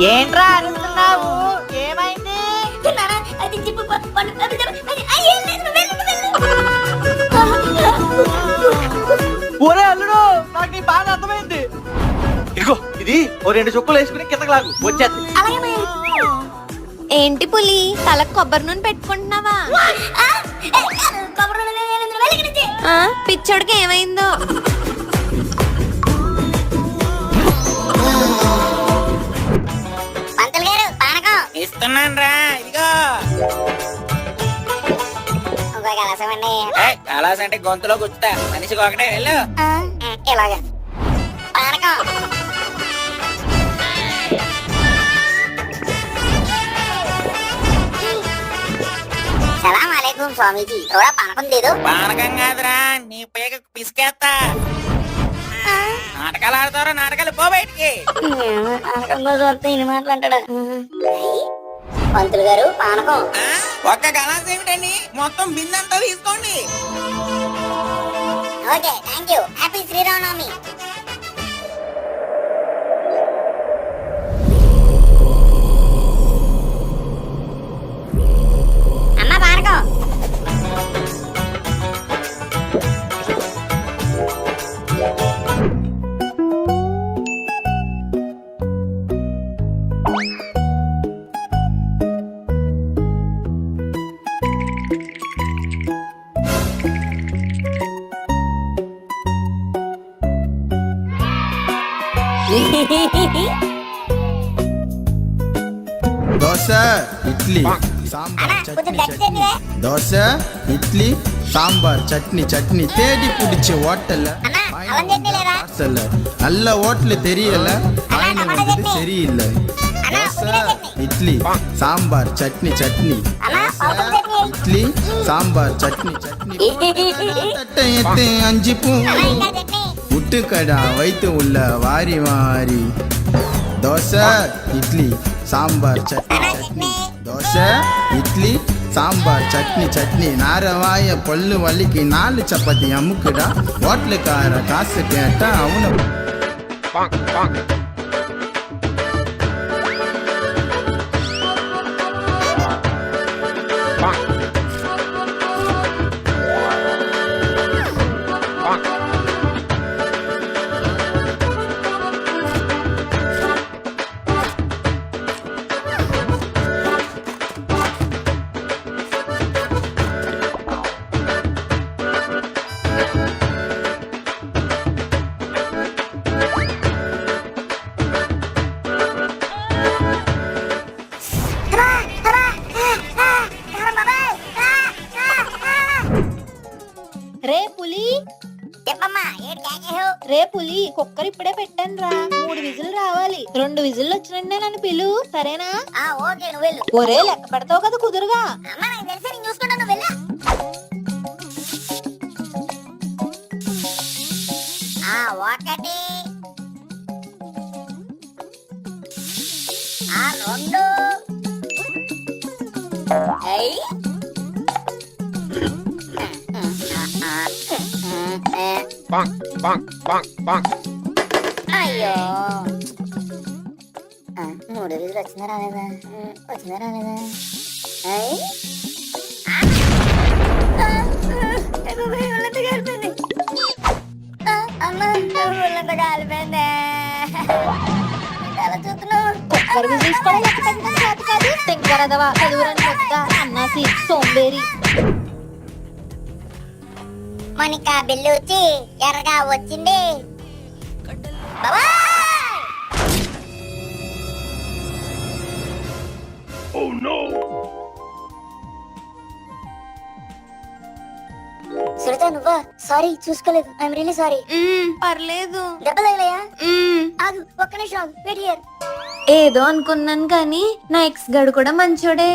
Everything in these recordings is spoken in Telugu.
ఏంట్రా అరుస్తున్నావు? ఏమైంది? ఒరే అల్లుడు, నాకు నీ బాగా అర్థమైంది. ఇదిగో ఇది ఓ 2 చుక్కలు వేసుకుని కిందకి లాగు, వచ్చేది. ఏంటి పులి, తలకు కొబ్బరి నూనె పెట్టుకుంటున్నావా? పిచ్చోడికి ఏమైందో? ఇస్తున్నాను రా, ఇదిగో. కలాస అంటే గొంతులో గుచ్చుతా, మనిషికి ఒకటే. వెళ్ళు. ఇలాగా పానకం. సలాం అలైకుం స్వామీజీ, थोड़ा పానకం లేదు. పానకం కాదురా, నీ పేక పిసికేస్తా. నాటకాలు ఆడతారో నాటకాలు, పో బయటికి. పానకం కోసం వస్తే ఇన్ని మాట్లాంటాడు. పంతులు గారు పానకం. ఒక్క గలాస్ ఏమిటండి, మొత్తం బిందంతా తీసుకోండి. Okay, thank you. Happy Sriramanavami. అమ్మ పానకం. దోశ ఇడ్లీ సాంబార్ చట్నీ చట్నీ దోశ ఇడ్లీ సాంబార్ చట్నీ చట్నీ தேடி பிடிச்ச ஹோட்டல்ல பார்சல் நல்ல ஹோட்டல் தெரியல ஆயின வந்து சரியில்லை దోశ ఇడ్లీ సాంబార్ చట్నీ చట్నీ ఇడ్లీ సాంబార్ చట్నీ చట్నీ தட்டை எத்து 5 பூ முட்டுக்கடா வைத்து உள்ள வாரி வாரி దోశ ఇడ్లీ సాంబార్ చట్నీ చట్నీ దోశ ఇడ్లీ సాంబార్ చట్నీ చట్నీ నారవాయ పళ్ళు వలికి 4 చపాతి అమ్ముకుడా హోటల్కార కాసు కేట అవును. రే పులి, చెప్పమ్మా, ఏంటి కేకేహో? రే పులి, కుక్కర్ ఇప్పుడే పెట్టాను రా. 3 విజిల్ రావాలి. 2 విజిల్ వచ్చినంటే నన్ను పిలు, సరేనా? ఓకే, నువ్వు వెళ్ళు. ఒరే లెక్క పెడతావు కదా కుదురుగా. అమ్మ నాకు తెలిసి నేను చూసుకుంటా, నువ్వు వెళ్ళు. ఒకటి 2 అయ్యో, 3 రోజులు వచ్చిందా రాలేదా? వచ్చిందా రాలేదా? కుక్కర్ విజిల్స్ కూడా లెక్క పెట్టడం చేత కాదు. తెంగరదవా చదువురని చెప్త అన్నాసి సోంబేరి. మనికా బిల్లు వచ్చి ఎర్రగా వచ్చింది. సురత నువ్వా? సారీ, చూసుకోలేదు. I'm really sorry. పర్లేదు. దెబ్బ తగిలాయా? ఆగు, ఒక్క నిమిషం ఆగు. Wait here. ఏదో అనుకున్నాను కానీ నా ఎక్స్ గడు కూడా మంచోడే.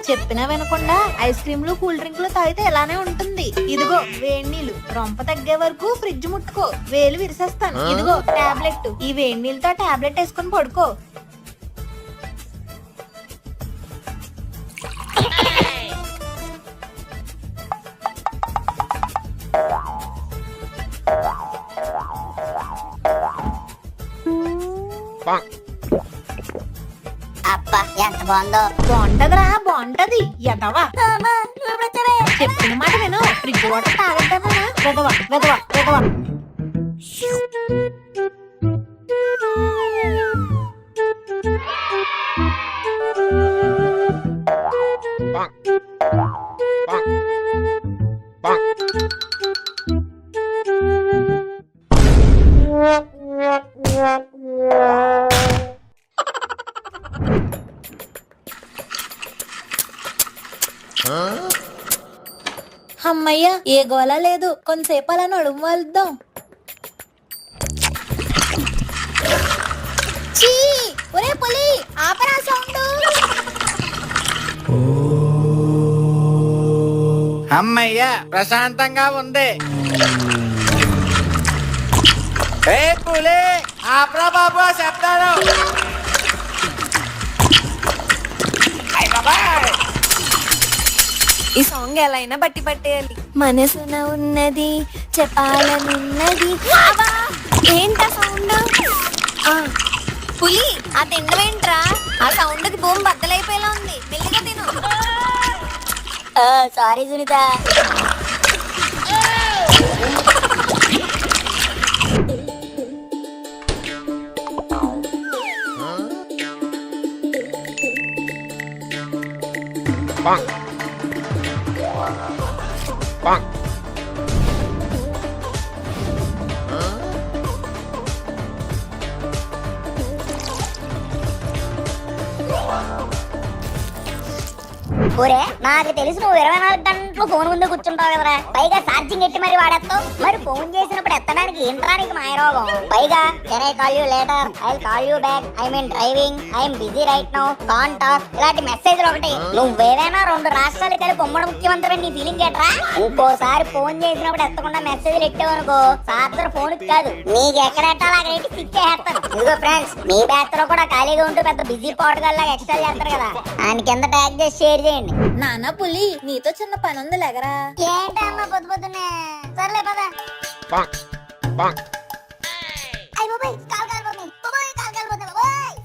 చెప్పినా వినకుండా ఐస్ క్రీమ్లు కూల్ డ్రింక్లు తాగితే ఇలానే ఉంటుంది. ఇదిగో వేడి నీళ్ళు, రొంప తగ్గే వరకు ఫ్రిడ్జ్ ముట్టుకో, వేలు విరిసేస్తాను. ఇదిగో టాబ్లెట్, ఈ వేడి నీళ్ళతో టాబ్లెట్ వేసుకొని పడుకో. అబ్బా ఎంత బాగుందో. బాగుంటదిరా, బాగుంటది. ఎదవా చెప్పిన మాట విను. ఫ్రిడ్జ్ వాటర్ తాగద్దామా? వెదవా వెదవా వెదవా. అమ్మయ్య, ఏ గోళ లేదు. కొంతసేపు అలా నడుము వెళ్దాం. చీ, ఒరే పులి, ఆపరా సౌండ్. అమ్మయ్య ప్రశాంతంగా ఉంది. ఏ పులి ఆపరా బాబు చెప్తాను. ఈ సాంగ్ ఎలా అయినా బట్టి పట్టేయాలి. మనసున ఉన్నది చెప్పాలనున్నది. ఏంటా సౌండ్? పులి, ఆ తిండవేంట్రా? ఆ సౌండ్ కి భూమి బద్దలైపోయేలా ఉంది. మెల్లిగా తిను. సారీ సునీత. ఒరే, నాకు తెలుసు నువ్వు 24 గంటలు ఫోన్ ముందు కూర్చుంటావు కదరా. పైగా ఛార్జింగ్ ఎట్టి మరి వాడేస్తావు. మరి ఫోన్ చేసినప్పుడు ఎత్తడానికి ఏంట్రా నీకు మాయరోగం? పైగా can I call you later, I call you back, I mean driving, I'm busy right now, can't talk, ఇలాంటి మెసేజ్లు ఒకటి. నువ్వేదైనా 2 రాష్ట్రాలు కలిపి ఉమ్మడి ముఖ్యమంత్రి నీ ఫీలింగ్ ఏట్రా? ఇంకోసారి ఫోన్ చేసినప్పుడు ఎత్తకుండా మెసేజ్లు ఎట్టావనుకో, సార్ ఫోన్ కాదు నీకు ఎక్కడ ఎట్టాలో అక్కడ ఎట్టి ఫిక్స్ చేస్తాను. ఇదిగో ఫ్రెండ్స్, మీ బ్యాచ్ లో కూడా ఖాళీగా ఉంటూ పెద్ద బిజీ పౌడర్ లాగా ఎక్స్ట్రా చేస్తారు కదా, ఆయన కింద ట్యాగ్ చేసి షేర్ చేయండి. నాన్న పులి, నీతో చిన్న పని ఉంది, లేగరా. ఏంటమ్మా పొద్దు పొద్దునే? సర్లే పద.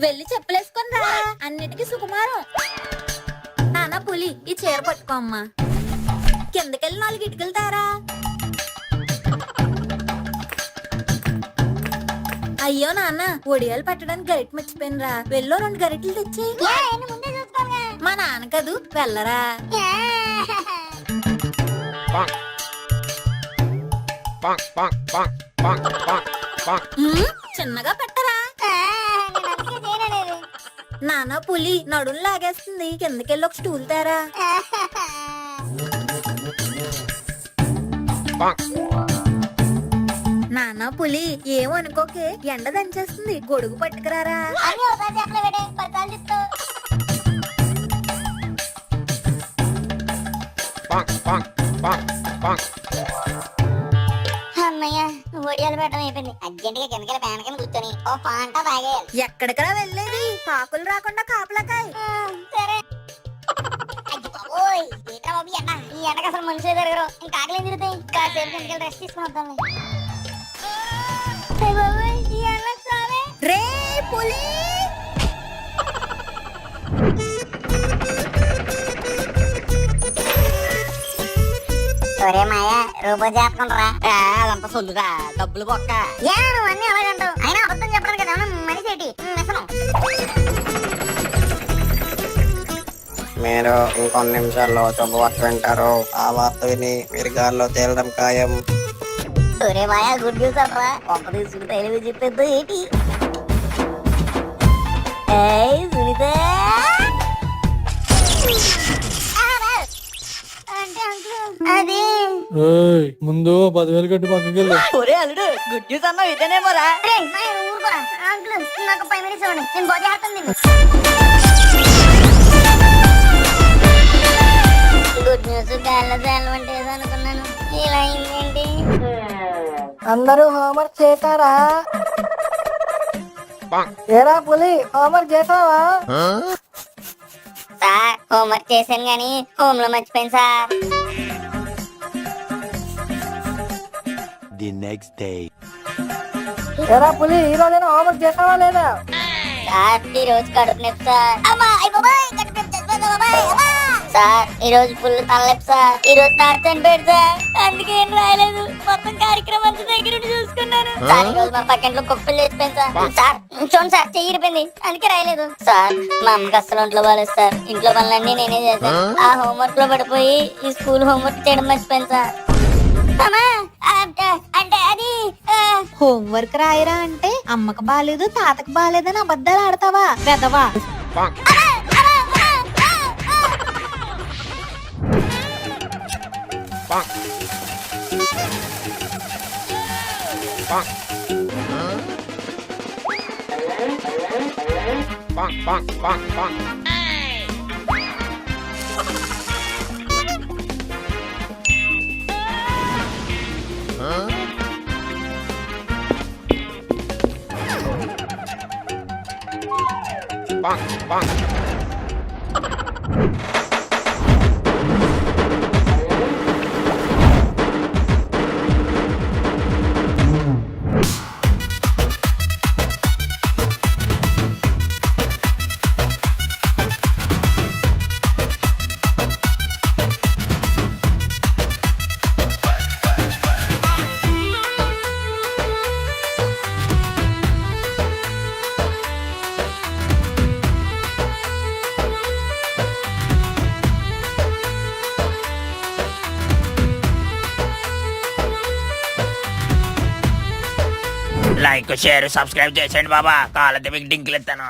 వెళ్ళి చెప్పులేసుకొని రా, అన్నిటికీ సుకుమారం. నాన్న పులి, ఈ చీర పట్టుకో అమ్మా. కిందకెళ్ళి 4 ఇటుకలు తారా. అయ్యో నాన్న, ఒడియాలు పెట్టడానికి గరిట మర్చిపోయినరా. వెళ్ళో 2 గరిటలు తెచ్చి. మా నాన్న కదూ, వెళ్ళరా. చిన్నగా పెట్టరా. నాన్న పులి, నడుం లాగేస్తుంది. కిందకెళ్ళి ఒక స్టూల్ తారా. నాన్న పులి, ఏమనుకోకే, ఎండ దంచేస్తుంది. గొడుగు పట్టుకురారా. అమ్మయ్య, ఒడియాలు పెట్టడం అయిపోయింది. అర్జెంట్ గా కిందకి ఫ్యాన్ కింద కూర్చొని ఓ పాంట తాగేయాలి. ఎక్కడికరా వెళ్ళేది? కాకులు రాకుండా కాపలాకాయ్. సరే. ఈ ఎండకు అసలు మనుషులు జరగరు. ఇంకా ఆకలి ఏం తిరుగుతాయి? కాసేపు కిందకి రెస్ట్ తీసుకుని వద్దాం. రే పులి, ఒరే మాయా, రూపో చేసుకుంటారా? అదంతా సొల్లురా, డబ్బులు బొక్క. నువ్వు అన్ని అలాగంటావు. అయినా అబద్ధం చెప్పడానికి కదా మనిషి ఏంటి మిసను. మీరు ఇంకొన్ని నిమిషాల్లో శుభవార్త వింటారు. ఆ వార్త విని మీరు గాల్లో తేలడం ఖాయం. ఒరే మాయా, గుడ్ న్యూస్ అంటరా. ఒక్క తీసుకుని తెలివి చెప్పేద్దు ఏంటి? సునీత, అది ముందు 10,000 కట్టి పక్కకి వెళ్ళు. ఒరే అల్లుడు, గుడ్ న్యూస్ అన్నావు, ఇదేనేమోరా. ఊరుకోరా అంకుల్, నాకు 5 minutes ఇవ్వండి, నేను బాగా చేస్తాను. అందరూ హోంవర్క్ చేశారా? ఏరా పులి, హోంవర్క్ చేసావా? సార్ హోంవర్క్ చేశాను గానీ హోమ్ లో మర్చిపోయాను సార్. ఏరా పులి, ఈ రోజైనా హోంవర్క్ చేసావా లేదా? సార్ ఈ రోజు కడుపు నొప్పి సార్. సార్ ఈ రోజు ఫుల్ తలనొప్పి సార్. ఈ రోజు తాత చనిపోయాడు సార్, అందుకే ఏం రాయలేదు. మొత్తం కార్యక్రమం అంతా దగ్గర నుండి చూసుకున్నాను సార్. ఈ రోజు మా పక్కింట్లో కుప్పలు లేచిపోయింది సార్. సార్ చూడండి సార్, చెయ్యి ఇరిపోయింది, అందుకే రాయలేదు సార్. మా అమ్మకి అసలు ఒంట్లో బాలేదు సార్. ఇంట్లో పనులన్నీ నేనే చేశాను. ఆ హోంవర్క్ లో పడిపోయి ఈ స్కూల్ హోంవర్క్ చేయడం మర్చిపోయాను సార్. అంటే అది హోంవర్క్ రాయరా అంటే అమ్మకి బాలేదు తాతకి బాలేదని అబద్ధాలు ఆడతావా వెదవా? లైక్ షేర్ సబ్స్క్రైబ్ చేసేయండి బాబా. కాళ్ళతో మీకు డింకులు ఎత్తాను.